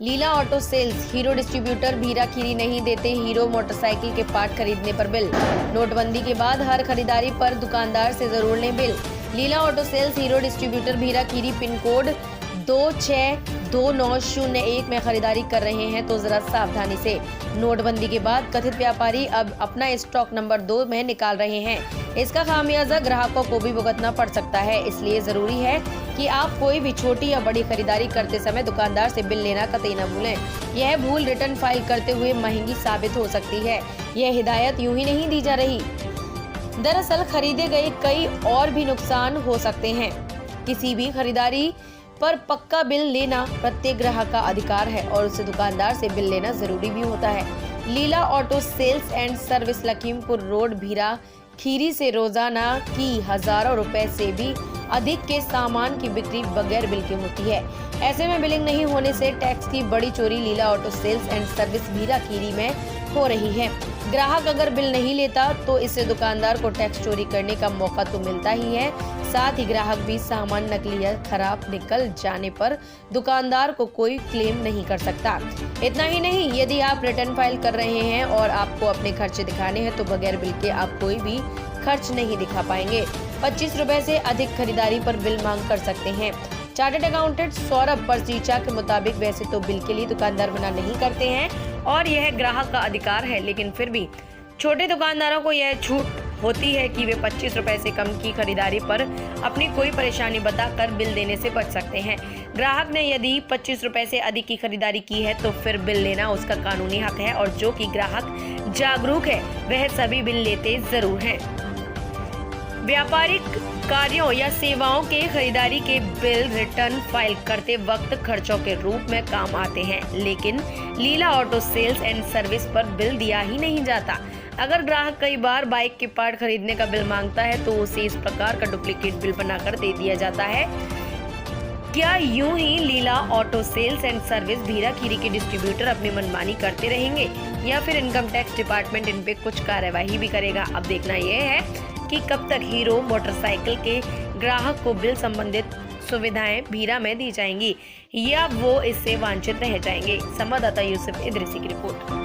लीला auto sales, Hero distributor Bhira Kheri नहीं देते hero motorcycle के पार्ट खरीदने पर बिल। नोटबंदी के बाद हर खरीदारी पर दुकानदार से जरूर लें bill. Leela auto sales, Hero distributor Bhira Kheri, pin code 262901 में खरीदारी कर रहे हैं तो जरा सावधानी से। नोटबंदी के बाद कथित व्यापारी अब अपना स्टॉक नंबर 2 में निकाल रहे हैं। इसका खामियाजा ग्राहकों को भी भुगतना पड़ सकता है, इसलिए जरूरी है कि आप कोई भी छोटी या बड़ी खरीदारी करते समय दुकानदार से बिल लेना कतई न भूलें। यह भूल रिटर्न फाइल करते हुए महंगी साबित हो सकती है। यह हिदायत यूं ही नहीं दी जा रही। दरअसल खरीदे गए कई और भी नुकसान हो सकते हैं। किसी भी खरीदारी पर पक्का बिल लेना प्रत्येक ग्राहक का अधिकार है और उसे दुकानदार से बिल लेना जरूरी भी होता है। Leela auto sales and service, Lakhimpur road, Bhira Kheri से रोजाना की हजारों रुपए से भी अधिक के सामान की बिक्री बगैर बिल की होती है। ऐसे में बिलिंग नहीं होने से टैक्स की बड़ी चोरी Leela auto sales and service Bhira Kheri में हो रही है। ग्राहक अगर बिल नहीं लेता तो इससे दुकानदार को टैक्स चोरी करने का मौका तो मिलता ही है, साथ ही ग्राहक भी सामान नकली या खराब निकल जाने पर दुकानदार को कोई क्लेम नहीं कर सकता। इतना ही नहीं, यदि आप रिटर्न फाइल कर रहे हैं और आपको अपने खर्चे दिखाने हैं तो बगैर बिल के आप कोई भी खर्च नहीं दिखा पाएंगे। 25 रुपए से अधिक खरीदारी पर बिल मांग कर सकते हैं। चार्टर्ड अकाउंटेंट सौरभ परसीचा के मुताबिक वैसे तो बिल के लिए दुकानदार मना नहीं करते हैं और यह ग्राहक का अधिकार है, लेकिन फिर भी छोटे दुकानदारों को यह छूट होती है कि वे 25 रुपए से कम की खरीदारी पर अपनी कोई परेशानी बताकर बिल देने से बच सकते हैं। ग्राहक ने यदि 25 रुपए से अधिक की खरीदारी की है तो फिर बिल लेना उसका कानूनी हक है और जो कि ग्राहक जागरूक है वह सभी बिल लेते जरूर हैं। व्यापारिक कार्यों या सेवाओं के खरीदारी के बिल रिटर्न फाइल करते वक्त खर्चों के रूप में काम आते हैं, लेकिन लीला ऑटो सेल्स एंड सर्विस पर बिल दिया ही नहीं जाता। अगर ग्राहक कई बार बाइक के पार्ट खरीदने का बिल मांगता है तो उसे इस प्रकार का डुप्लीकेट बिल बनाकर दे दिया जाता है। क्या यूं ही Leela auto sales and service Bhira Kheri के डिस्ट्रीब्यूटर अपनी मनमानी करते रहेंगे या फिर इनकम टैक्स डिपार्टमेंट इन पे कुछ कार्यवाही भी करेगा? अब देखना यह है कि कब तक हीरो मोटरसाइकिल के ग्राहक को बिल संबंधित सुविधाएं भीरा में दी जाएंगी या वो इससे वांछित रह जाएंगे। संवाददाता यूसुफ इदरीसी की रिपोर्ट।